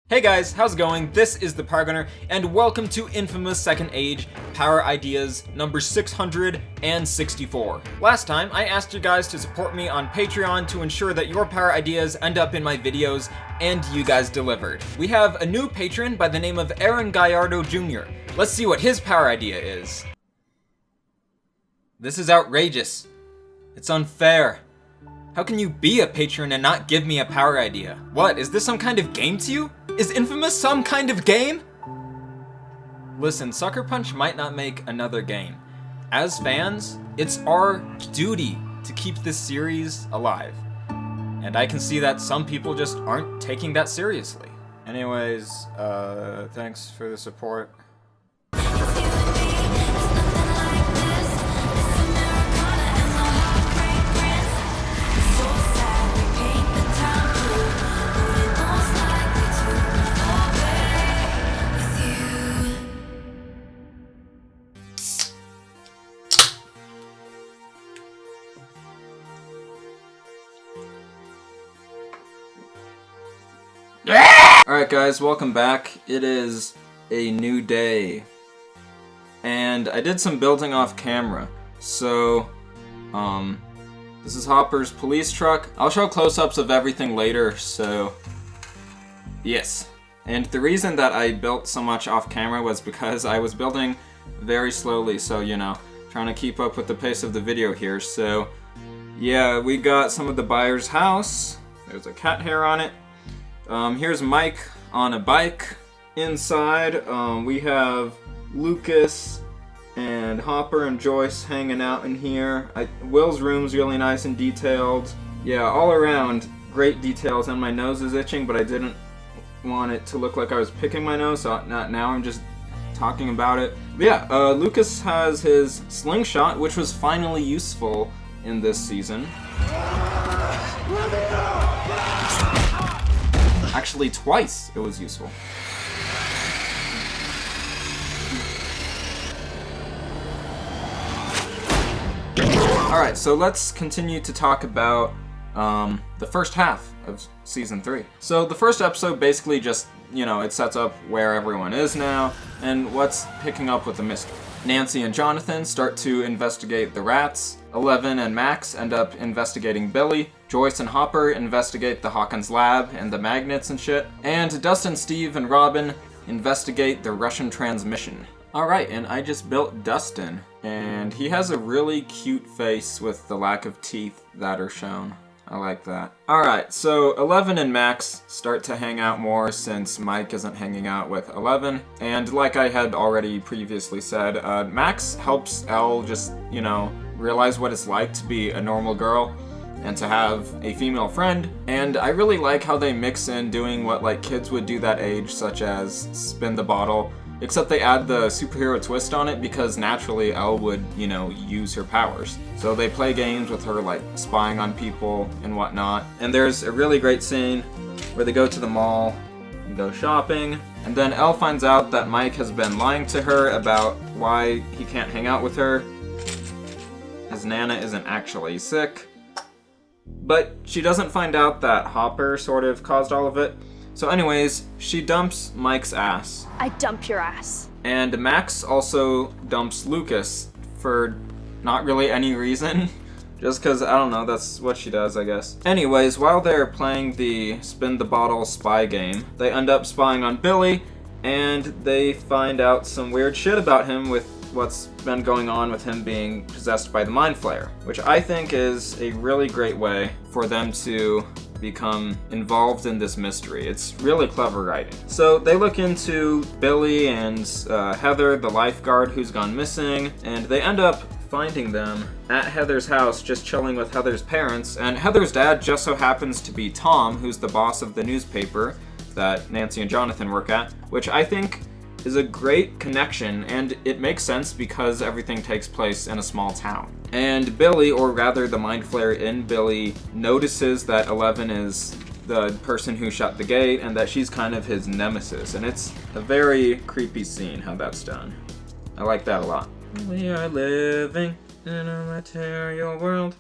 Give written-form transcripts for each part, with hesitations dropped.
Hey guys, how's it going? This is the Power Gunner, and welcome to Infamous Second Age Power Ideas number 664. Last time, I asked you guys to support me on Patreon to ensure that your power ideas end up in my videos, and you guys delivered. We have a new patron by the name of Aaron Gallardo Jr. Let's see what his power idea is. This is outrageous. It's unfair. How can you be a patron and not give me a power idea? What, is this some kind of game to you? Is Infamous some kind of game? Listen, Sucker Punch might not make another game. As fans, it's our duty to keep this series alive. And I can see that some people just aren't taking that seriously. Anyways, thanks for the support. Alright guys, welcome back. It is a new day. And I did some building off camera. So, this is Hopper's police truck. I'll show close-ups of everything later, so yes. And the reason that I built so much off camera was because I was building very slowly, so you know, trying to keep up with the pace of the video here. So, yeah, we got some of the Byers' house. There's a cat hair on it. Here's Mike on a bike. Inside, we have Lucas and Hopper and Joyce hanging out in here. Will's room's really nice and detailed. Yeah, all around, great details, and my nose is itching, but I didn't want it to look like I was picking my nose, so now I'm just talking about it. But yeah, Lucas has his slingshot, which was finally useful in this season. Actually, twice it was useful. Alright, so let's continue to talk about the first half of Season 3. So the first episode basically just, you know, it sets up where everyone is now and what's picking up with the mystery. Nancy and Jonathan start to investigate the rats. Eleven and Max end up investigating Billy. Joyce and Hopper investigate the Hawkins lab and the magnets and shit. And Dustin, Steve, and Robin investigate the Russian transmission. Alright, and I just built Dustin. And he has a really cute face with the lack of teeth that are shown. I like that. Alright, so Eleven and Max start to hang out more since Mike isn't hanging out with Eleven. And like I had already previously said, Max helps Elle just, you know, realize what it's like to be a normal girl and to have a female friend. And I really like how they mix in doing what like kids would do that age, such as spin the bottle, except they add the superhero twist on it because naturally Elle would, you know, use her powers. So they play games with her like spying on people and whatnot. And there's a really great scene where they go to the mall and go shopping. And then Elle finds out that Mike has been lying to her about why he can't hang out with her. His Nana isn't actually sick. But she doesn't find out that Hopper sort of caused all of it. So anyways, she dumps Mike's ass. I dump your ass. And Max also dumps Lucas for not really any reason. Just because, I don't know, that's what she does, I guess. Anyways, while they're playing the spin the bottle spy game, they end up spying on Billy, and they find out some weird shit about him with what's been going on with him being possessed by the Mind Flayer, which I think is a really great way for them to become involved in this mystery. It's really clever writing. So they look into Billy and Heather, the lifeguard who's gone missing, and they end up finding them at Heather's house just chilling with Heather's parents, and Heather's dad just so happens to be Tom, who's the boss of the newspaper that Nancy and Jonathan work at, which I think is a great connection, and it makes sense because everything takes place in a small town. And Billy, or rather the Mind Flayer in Billy, notices that Eleven is the person who shut the gate and that she's kind of his nemesis, and it's a very creepy scene how that's done. I like that a lot. We are living in a material world,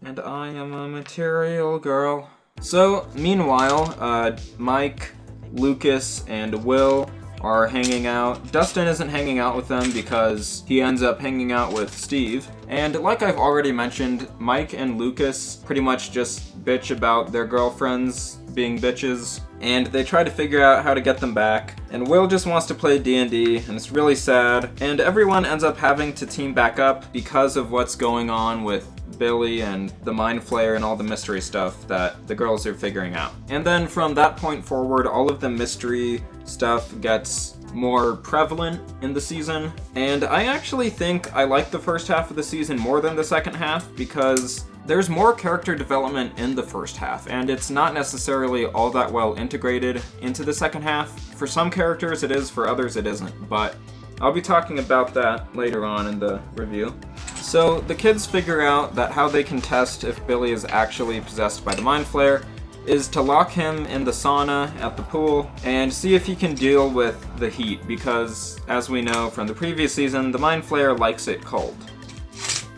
and I am a material girl. So, meanwhile, Mike Lucas and Will are hanging out. Dustin isn't hanging out with them because he ends up hanging out with Steve. And like I've already mentioned, Mike and Lucas pretty much just bitch about their girlfriends being bitches, and they try to figure out how to get them back. And Will just wants to play D&D, and it's really sad. And everyone ends up having to team back up because of what's going on with Billy and the Mind Flayer and all the mystery stuff that the girls are figuring out. And then from that point forward, all of the mystery stuff gets more prevalent in the season. And I actually think I like the first half of the season more than the second half because there's more character development in the first half, and it's not necessarily all that well integrated into the second half. For some characters it is, for others it isn't, but I'll be talking about that later on in the review. So the kids figure out that how they can test if Billy is actually possessed by the Mind Flayer is to lock him in the sauna at the pool and see if he can deal with the heat, because as we know from the previous season, the Mind Flayer likes it cold.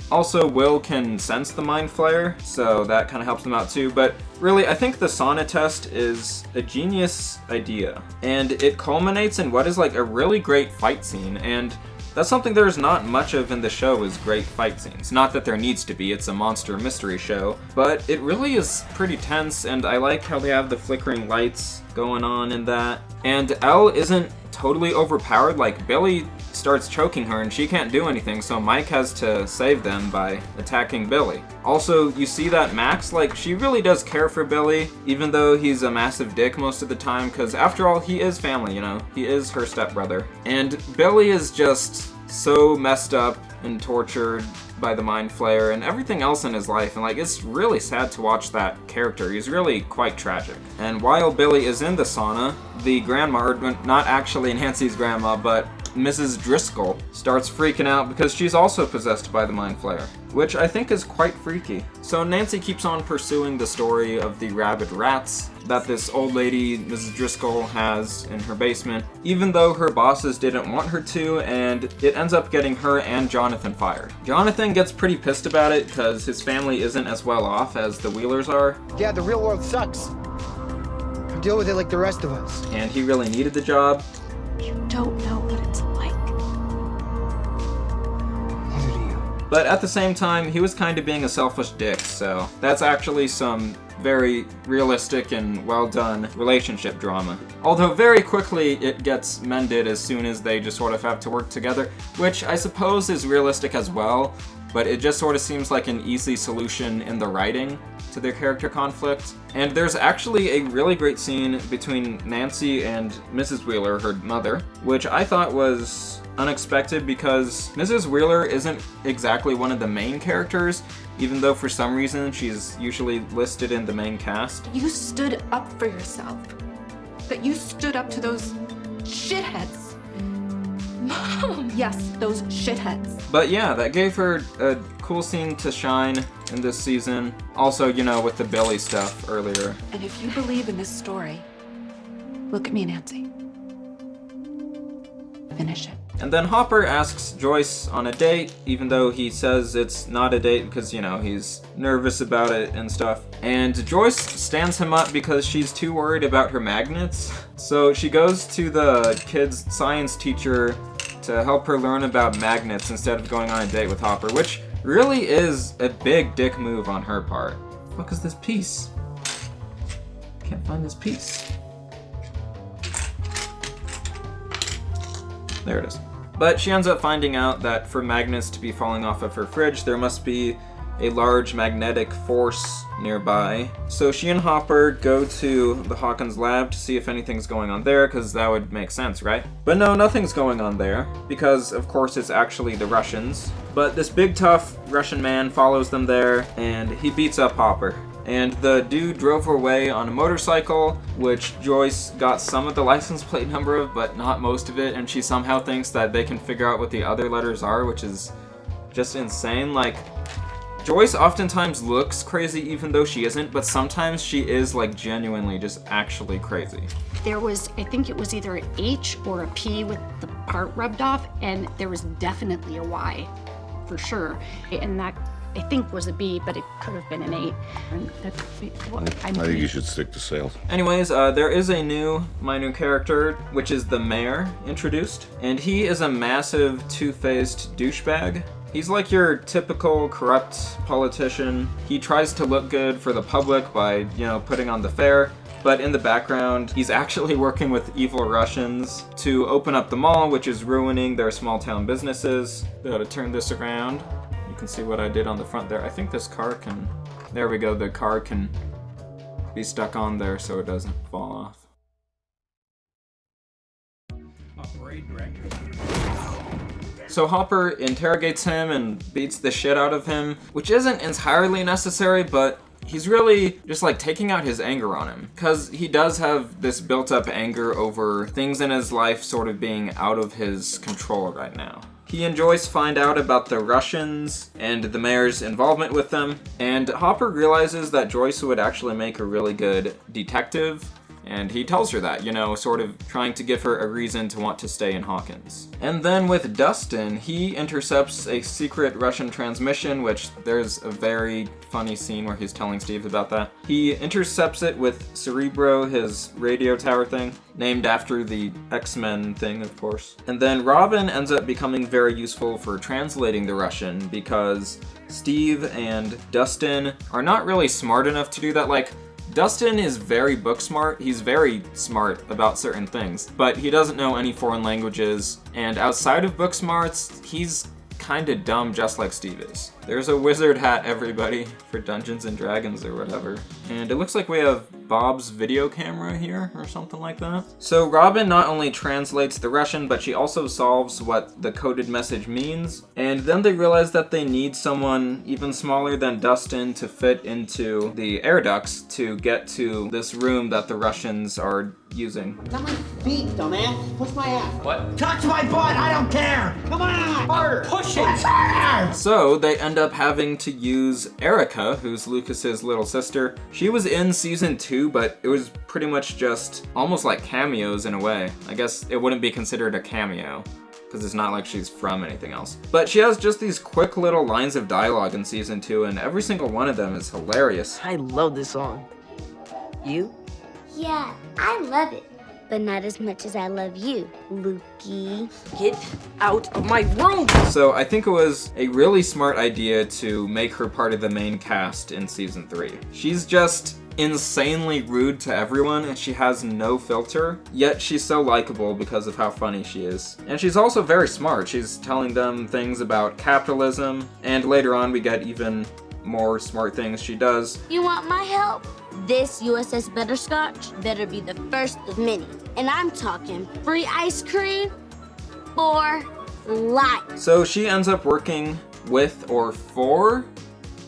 Also, Will can sense the Mind Flayer, so that kind of helps them out too, but really, I think the sauna test is a genius idea, and it culminates in what is like a really great fight scene, and that's something there's not much of in the show, is great fight scenes. Not that there needs to be, it's a monster mystery show, but it really is pretty tense, and I like how they have the flickering lights going on in that. And Elle isn't totally overpowered, like Billy starts choking her and she can't do anything, so Mike has to save them by attacking Billy. Also, you see that Max, like, she really does care for Billy, even though he's a massive dick most of the time, because after all, he is family, you know? He is her stepbrother. And Billy is just so messed up and tortured by the Mind Flayer and everything else in his life, and like, it's really sad to watch that character. He's really quite tragic. And while Billy is in the sauna, the grandma, or not actually Nancy's grandma, but Mrs. Driscoll starts freaking out because she's also possessed by the Mind Flayer, which I think is quite freaky. So Nancy keeps on pursuing the story of the rabid rats that this old lady, Mrs. Driscoll, has in her basement, even though her bosses didn't want her to, and it ends up getting her and Jonathan fired. Jonathan gets pretty pissed about it because his family isn't as well off as the Wheelers are. Yeah, the real world sucks. Deal with it like the rest of us. And he really needed the job. You don't know what it's like. Neither do you. But at the same time, he was kind of being a selfish dick, so that's actually some very realistic and well done relationship drama. Although very quickly it gets mended as soon as they just sort of have to work together, which I suppose is realistic as well, but it just sort of seems like an easy solution in the writing to their character conflict. And there's actually a really great scene between Nancy and Mrs. Wheeler, her mother, which I thought was unexpected because Mrs. Wheeler isn't exactly one of the main characters, even though for some reason she's usually listed in the main cast. You stood up for yourself. That you stood up to those shitheads. Mom! Yes, those shitheads. But yeah, that gave her a cool scene to shine in this season. Also, you know, with the Billy stuff earlier. And if you believe in this story, look at me, Nancy. Finish it. And then Hopper asks Joyce on a date, even though he says it's not a date because, you know, he's nervous about it and stuff. And Joyce stands him up because she's too worried about her magnets. So she goes to the kid's science teacher to help her learn about magnets instead of going on a date with Hopper, which really is a big dick move on her part. What the fuck is this piece? Can't find this piece. There it is. But she ends up finding out that for magnets to be falling off of her fridge, there must be a large magnetic force nearby. So she and Hopper go to the Hawkins lab to see if anything's going on there, because that would make sense, right? But no, nothing's going on there, because of course it's actually the Russians. But this big tough Russian man follows them there, and he beats up Hopper. And the dude drove away on a motorcycle, which Joyce got some of the license plate number of, but not most of it, and she somehow thinks that they can figure out what the other letters are, which is just insane. Like, Joyce oftentimes looks crazy even though she isn't, but sometimes she is like genuinely just actually crazy. There was, I think it was either an H or a P with the part rubbed off, and there was definitely a Y, for sure. And that I think was a B, but it could have been an 8. And that's what I think you should stick to sales. Anyways, there is a new minor character, which is the mayor, introduced. And he is a massive, two-faced douchebag. He's like your typical corrupt politician. He tries to look good for the public by, putting on the fair. But in the background, he's actually working with evil Russians to open up the mall, which is ruining their small town businesses. Gotta turn this around. You can see what I did on the front there. I think this car can... There we go, the car can be stuck on there so it doesn't fall off. So Hopper interrogates him and beats the shit out of him, which isn't entirely necessary, but he's really just like taking out his anger on him, because he does have this built-up anger over things in his life sort of being out of his control right now. He and Joyce find out about the Russians and the mayor's involvement with them, and Hopper realizes that Joyce would actually make a really good detective, and he tells her that, sort of trying to give her a reason to want to stay in Hawkins. And then with Dustin, he intercepts a secret Russian transmission, which there's a very funny scene where he's telling Steve about that. He intercepts it with Cerebro, his radio tower thing, named after the X-Men thing, of course. And then Robin ends up becoming very useful for translating the Russian, because Steve and Dustin are not really smart enough to do that. Like, Dustin is very book smart, he's very smart about certain things, but he doesn't know any foreign languages, and outside of book smarts, he's kinda dumb just like Steve is. There's a wizard hat, everybody, for Dungeons and Dragons or whatever. And it looks like we have Bob's video camera here, or something like that. So Robin not only translates the Russian, but she also solves what the coded message means. And then they realize that they need someone even smaller than Dustin to fit into the air ducts to get to this room that the Russians are using. Not my feet, dumbass. Push my ass. What? Touch my butt. I don't care. Come on. Harder. Push it. So they end up having to use Erica, who's Lucas's little sister. She was in season 2, but it was pretty much just almost like cameos in a way. I guess it wouldn't be considered a cameo, because it's not like she's from anything else. But she has just these quick little lines of dialogue in season 2, and every single one of them is hilarious. I love this song. You? Yeah, I love it. But not as much as I love you, Lukey. Get out of my room! So I think it was a really smart idea to make her part of the main cast in season 3. She's just insanely rude to everyone, and she has no filter, yet she's so likable because of how funny she is. And she's also very smart. She's telling them things about capitalism, and later on we get even more smart things she does. You want my help? This USS Butterscotch better be the first of many. And I'm talking free ice cream for life. So she ends up working with or for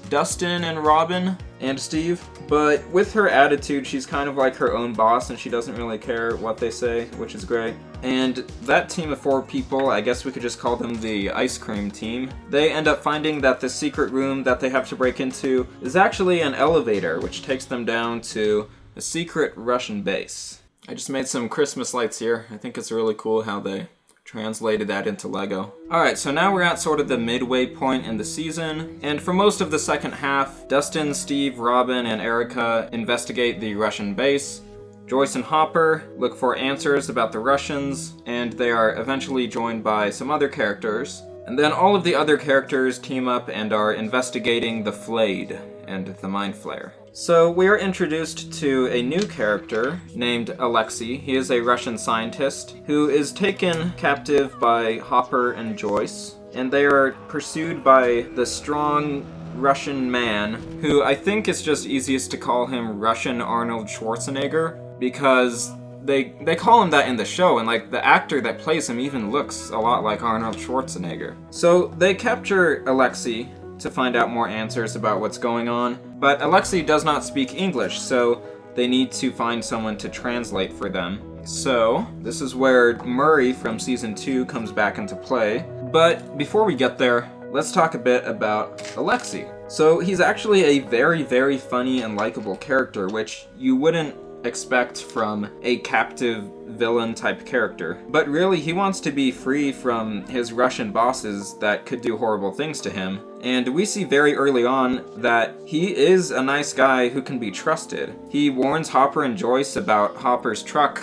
Dustin and Robin and Steve, but with her attitude, she's kind of like her own boss and she doesn't really care what they say, which is great. And that team of 4 people, I guess we could just call them the ice cream team, they end up finding that the secret room that they have to break into is actually an elevator, which takes them down to a secret Russian base. I just made some Christmas lights here. I think it's really cool how they translated that into Lego. Alright, so now we're at sort of the midway point in the season, and for most of the second half, Dustin, Steve, Robin, and Erica investigate the Russian base. Joyce and Hopper look for answers about the Russians, and they are eventually joined by some other characters. And then all of the other characters team up and are investigating the Flayed and the Mind Flayer. So we are introduced to a new character named Alexei. He is a Russian scientist who is taken captive by Hopper and Joyce, and they are pursued by the strong Russian man, who I think it's just easiest to call him Russian Arnold Schwarzenegger, because they call him that in the show, and like the actor that plays him even looks a lot like Arnold Schwarzenegger. So they capture Alexei to find out more answers about what's going on, but Alexei does not speak English, so they need to find someone to translate for them. So this is where Murray from season 2 comes back into play. But before we get there, let's talk a bit about Alexei. So he's actually a very, very funny and likable character, which you wouldn't expect from a captive villain type character. But really, he wants to be free from his Russian bosses that could do horrible things to him. And we see very early on that he is a nice guy who can be trusted. He warns Hopper and Joyce about Hopper's truck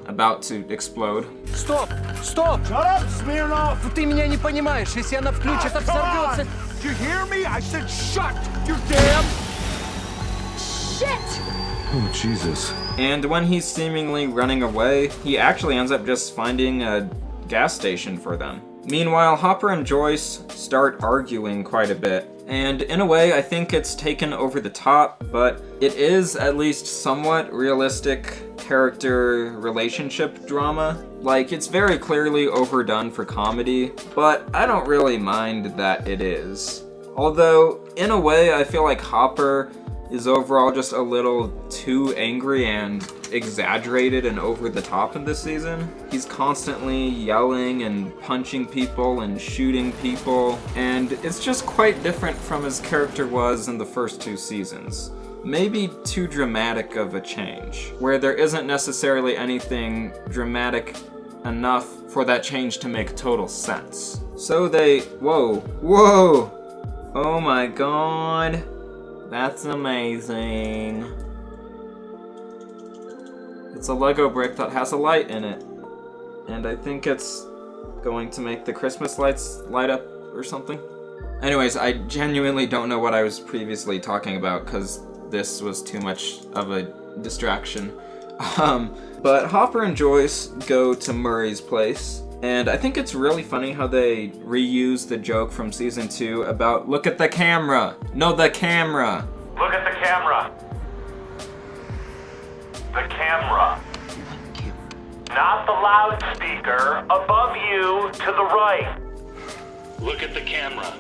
about to explode. Стоп! Стоп! Shut up, Smirnoff! Ты меня не понимаешь. Если она включит, так взорвется. Do you hear me? I said shut! You damn... Shit! Oh, Jesus. And when he's seemingly running away, he actually ends up just finding a gas station for them. Meanwhile, Hopper and Joyce start arguing quite a bit. And in a way, I think it's taken over the top, but it is at least somewhat realistic character relationship drama. Like, it's very clearly overdone for comedy, but I don't really mind that it is. Although, in a way, I feel like Hopper is overall just a little too angry and exaggerated and over the top in this season. He's constantly yelling and punching people and shooting people, and it's just quite different from his character was in the first 2 seasons. Maybe too dramatic of a change, where there isn't necessarily anything dramatic enough for that change to make total sense. So whoa, oh my god. That's amazing. It's a Lego brick that has a light in it. And I think it's going to make the Christmas lights light up or something. Anyways, I genuinely don't know what I was previously talking about because this was too much of a distraction. But Hopper and Joyce go to Murray's place. And I think it's really funny how they reuse the joke from season 2 about look at the camera. No, the camera. Look at the camera. The camera. Not the loudspeaker. Above you to the right. Look at the camera.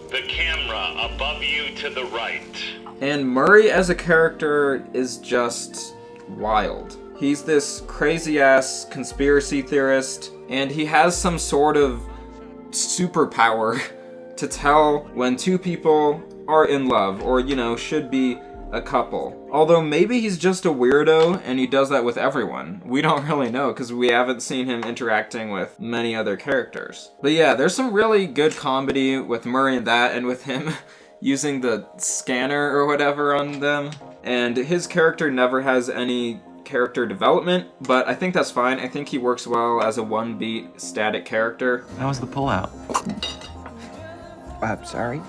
The camera above you to the right. And Murray as a character is just wild. He's this crazy-ass conspiracy theorist, and he has some sort of superpower to tell when 2 people are in love, or, you know, should be a couple. Although maybe he's just a weirdo, and he does that with everyone. We don't really know, because we haven't seen him interacting with many other characters. But yeah, there's some really good comedy with Murray and that, and with him using the scanner or whatever on them. And his character never has any character development, but I think that's fine. I think he works well as a one-beat static character. How was the pullout? I'm sorry?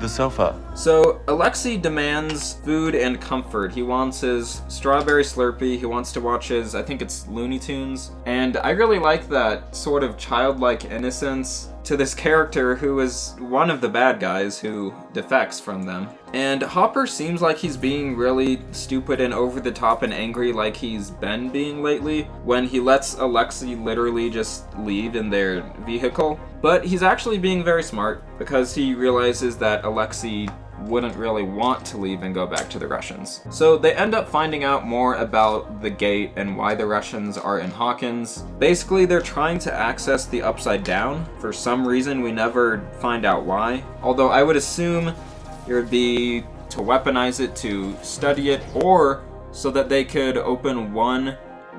The sofa. So, Alexei demands food and comfort. He wants his strawberry Slurpee, he wants to watch his, I think it's Looney Tunes, and I really like that sort of childlike innocence to this character who is one of the bad guys who defects from them. And Hopper seems like he's being really stupid and over the top and angry like he's been being lately when he lets Alexei literally just leave in their vehicle. But he's actually being very smart because he realizes that Alexei wouldn't really want to leave and go back to the Russians. So they end up finding out more about the gate and why the Russians are in Hawkins. Basically, they're trying to access the Upside Down. For some reason, we never find out why. Although I would assume it would be to weaponize it, to study it, or so that they could open one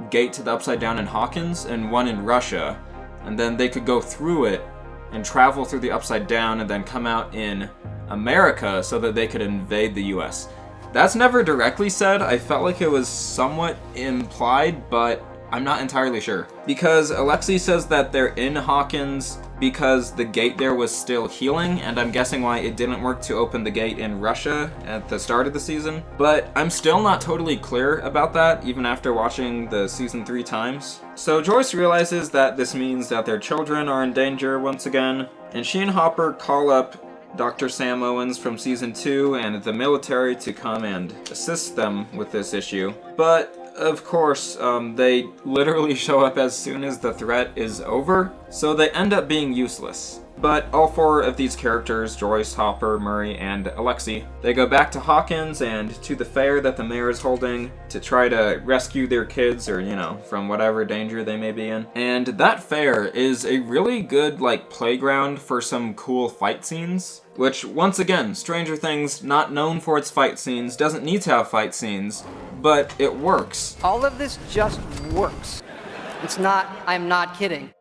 gate to the Upside Down in Hawkins and one in Russia, and then they could go through it and travel through the Upside Down and then come out in America so that they could invade the US. That's never directly said. I felt like it was somewhat implied, but I'm not entirely sure. Because Alexei says that they're in Hawkins because the gate there was still healing, and I'm guessing why it didn't work to open the gate in Russia at the start of the season. But I'm still not totally clear about that, even after watching the season 3 times. So Joyce realizes that this means that their children are in danger once again, and she and Hopper call up Dr. Sam Owens from season 2 and the military to come and assist them with this issue. But of course, they literally show up as soon as the threat is over, so they end up being useless. But all 4 of these characters, Joyce, Hopper, Murray, and Alexei, they go back to Hawkins and to the fair that the mayor is holding to try to rescue their kids or, you know, from whatever danger they may be in. And that fair is a really good, like, playground for some cool fight scenes. Which, once again, Stranger Things, not known for its fight scenes, doesn't need to have fight scenes, but it works. All of this just works. It's not, I'm not kidding.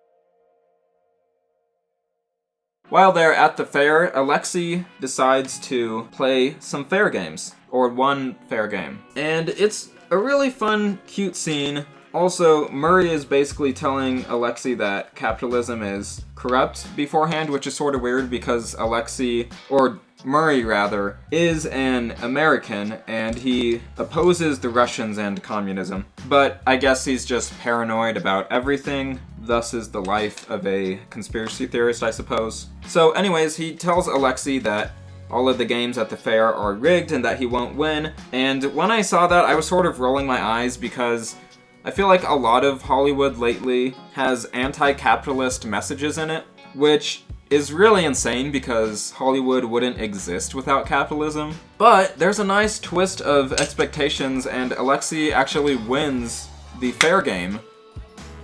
While they're at the fair, Alexei decides to play some fair games, or one fair game. And it's a really fun, cute scene. Also, Murray is basically telling Alexei that capitalism is corrupt beforehand, which is sort of weird because Alexei, or Murray rather, is an American and he opposes the Russians and communism. But I guess he's just paranoid about everything. Thus is the life of a conspiracy theorist, I suppose. So anyways, he tells Alexei that all of the games at the fair are rigged and that he won't win. And when I saw that, I was sort of rolling my eyes because I feel like a lot of Hollywood lately has anti-capitalist messages in it, which is really insane because Hollywood wouldn't exist without capitalism. But there's a nice twist of expectations and Alexei actually wins the fair game.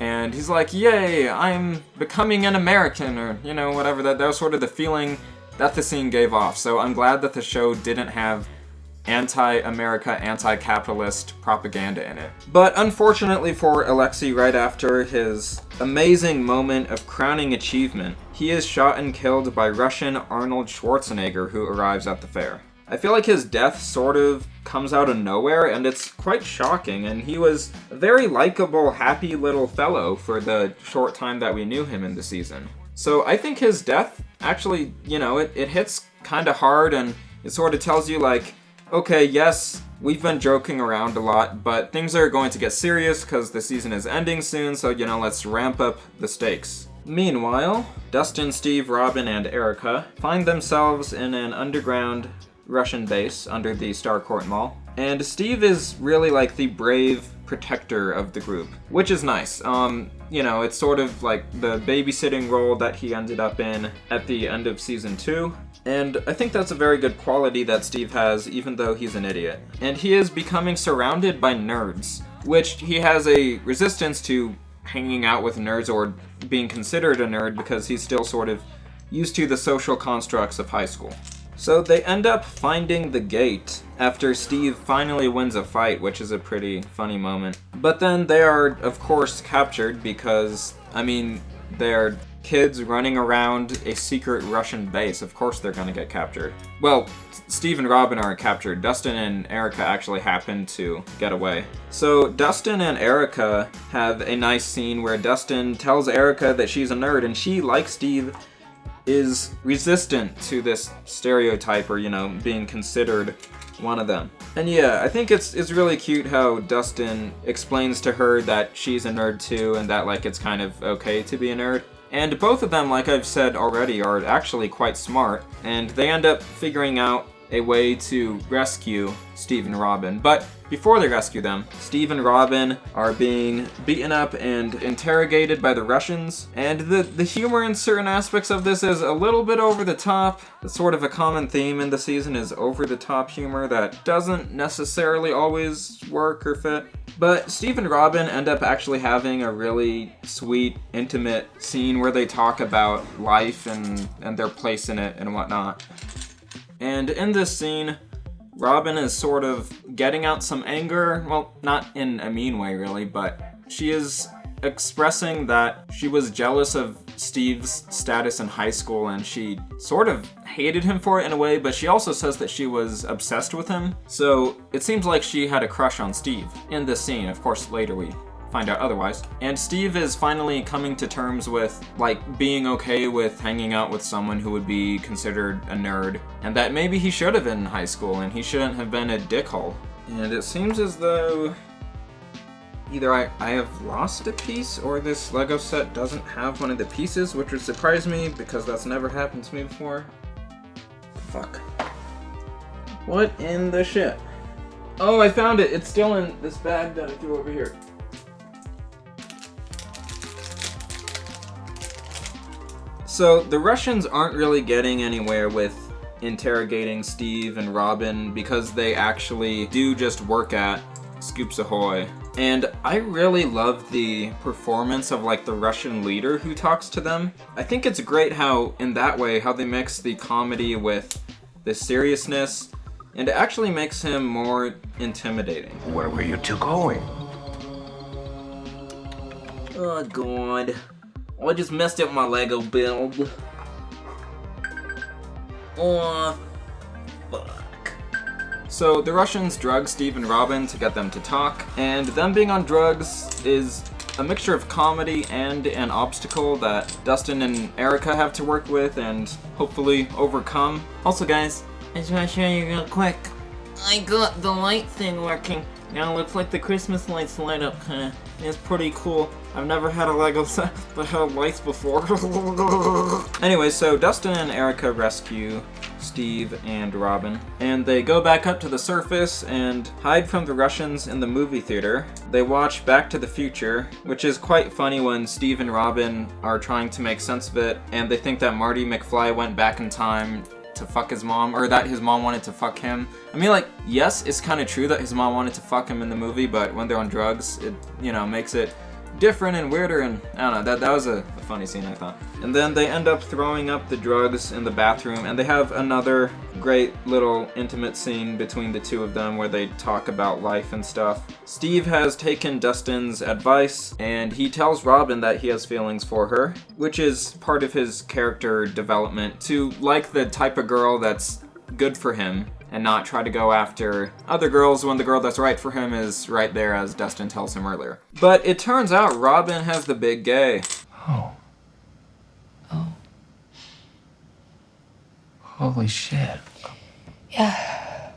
And he's like, yay, I'm becoming an American, or, you know, whatever. That was sort of the feeling that the scene gave off. So I'm glad that the show didn't have anti-America, anti-capitalist propaganda in it. But unfortunately for Alexei, right after his amazing moment of crowning achievement, he is shot and killed by Russian Arnold Schwarzenegger, who arrives at the fair. I feel like his death sort of comes out of nowhere, and it's quite shocking, and he was a very likable, happy little fellow for the short time that we knew him in the season. So I think his death actually, you know, it hits kind of hard, and it sort of tells you, like, okay, yes, we've been joking around a lot, but things are going to get serious because the season is ending soon, so, you know, let's ramp up the stakes. Meanwhile, Dustin, Steve, Robin, and Erica find themselves in an underground Russian base under the Starcourt Mall, and Steve is really like the brave protector of the group, which is nice. You know, it's sort of like the babysitting role that he ended up in at the end of season 2, and I think that's a very good quality that Steve has, even though he's an idiot. And he is becoming surrounded by nerds, which he has a resistance to hanging out with nerds or being considered a nerd because he's still sort of used to the social constructs of high school. So they end up finding the gate after Steve finally wins a fight, which is a pretty funny moment. But then they are, of course, captured because, I mean, they're kids running around a secret Russian base. Of course they're gonna get captured. Well, Steve and Robin aren't captured. Dustin and Erica actually happen to get away. So Dustin and Erica have a nice scene where Dustin tells Erica that she's a nerd, and she, like Steve, is resistant to this stereotype or, you know, being considered one of them. And yeah, I think it's really cute how Dustin explains to her that she's a nerd too and that, like, it's kind of okay to be a nerd. And both of them, like I've said already, are actually quite smart, and they end up figuring out a way to rescue Steve and Robin. But before they rescue them, Steve and Robin are being beaten up and interrogated by the Russians, and the humor in certain aspects of this is a little bit over the top. It's sort of a common theme in the season is over-the-top humor that doesn't necessarily always work or fit. But Steve and Robin end up actually having a really sweet, intimate scene where they talk about life and their place in it and whatnot. And in this scene, Robin is sort of getting out some anger, well, not in a mean way really, but she is expressing that she was jealous of Steve's status in high school and she sort of hated him for it in a way, but she also says that she was obsessed with him. So it seems like she had a crush on Steve in this scene. Of course, later we find out otherwise. And Steve is finally coming to terms with, like, being okay with hanging out with someone who would be considered a nerd, and that maybe he should have been in high school and he shouldn't have been a dickhole. And it seems as though either I have lost a piece or this Lego set doesn't have one of the pieces, which would surprise me because that's never happened to me before. Fuck. What in the shit? Oh, I found it. It's still in this bag that I threw over here. So the Russians aren't really getting anywhere with interrogating Steve and Robin because they actually do just work at Scoops Ahoy. And I really love the performance of like the Russian leader who talks to them. I think it's great how, in that way, how they mix the comedy with the seriousness, and it actually makes him more intimidating. Where were you two going? Oh god. I just messed up my Lego build. Oh, fuck. So the Russians drug Steve and Robin to get them to talk, and them being on drugs is a mixture of comedy and an obstacle that Dustin and Erica have to work with and hopefully overcome. Also guys, I just want to show you real quick. I got the light thing working. Now it looks like the Christmas lights light up, kinda. It's pretty cool. I've never had a Lego set that had lights before. Anyway, so Dustin and Erica rescue Steve and Robin, and they go back up to the surface and hide from the Russians in the movie theater. They watch Back to the Future, which is quite funny when Steve and Robin are trying to make sense of it, and they think that Marty McFly went back in time to fuck his mom, or that his mom wanted to fuck him. I mean, like, yes, it's kind of true that his mom wanted to fuck him in the movie, but when they're on drugs, it, you know, makes it different and weirder, and I don't know, that was a funny scene, I thought. And then they end up throwing up the drugs in the bathroom, and they have another great little intimate scene between the two of them where they talk about life and stuff. Steve has taken Dustin's advice, and he tells Robin that he has feelings for her, which is part of his character development, to like the type of girl that's good for him and not try to go after other girls when the girl that's right for him is right there, as Dustin tells him earlier. But it turns out Robin has the big gay. Oh. Holy shit. Yeah.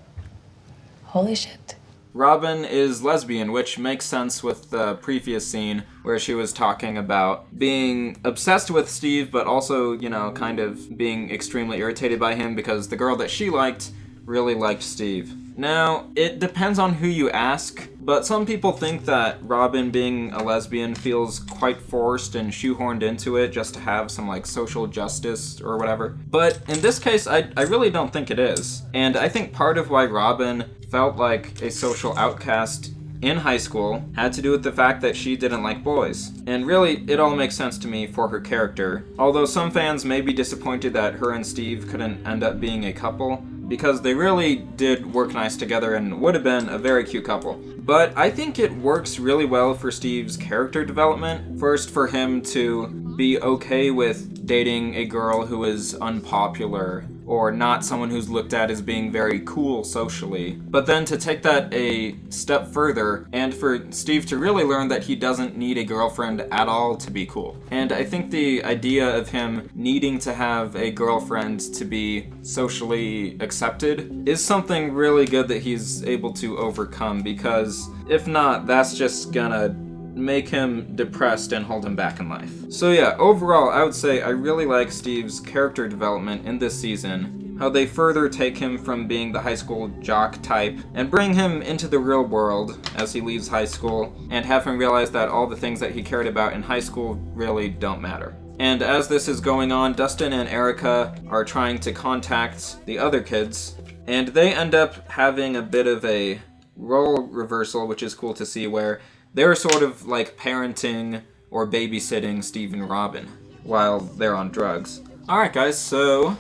Holy shit. Robin is lesbian, which makes sense with the previous scene where she was talking about being obsessed with Steve, but also, you know, kind of being extremely irritated by him because the girl that she liked really liked Steve. Now, it depends on who you ask, but some people think that Robin being a lesbian feels quite forced and shoehorned into it just to have some like social justice or whatever. But in this case, I really don't think it is. And I think part of why Robin felt like a social outcast in high school had to do with the fact that she didn't like boys. And really, it all makes sense to me for her character. Although some fans may be disappointed that her and Steve couldn't end up being a couple, because they really did work nice together and would have been a very cute couple. But I think it works really well for Steve's character development. First, for him to be okay with dating a girl who is unpopular or not someone who's looked at as being very cool socially. But then to take that a step further and for Steve to really learn that he doesn't need a girlfriend at all to be cool. And I think the idea of him needing to have a girlfriend to be socially accepted is something really good that he's able to overcome, because if not, that's just gonna make him depressed and hold him back in life. So yeah, overall, I would say I really like Steve's character development in this season. How they further take him from being the high school jock type and bring him into the real world as he leaves high school, and have him realize that all the things that he cared about in high school really don't matter. And as this is going on, Dustin and Erica are trying to contact the other kids, and they end up having a bit of a role reversal, which is cool to see, where they're sort of like parenting or babysitting Steve and Robin while they're on drugs. Alright guys, so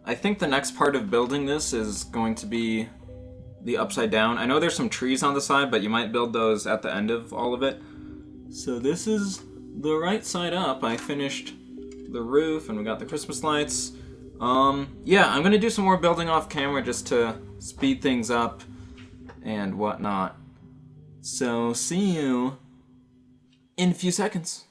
I think the next part of building this is going to be the upside down. I know there's some trees on the side, but you might build those at the end of all of it. So this is the right side up. I finished the roof and we got the Christmas lights. Yeah, I'm gonna do some more building off camera just to speed things up and whatnot. So see you in a few seconds.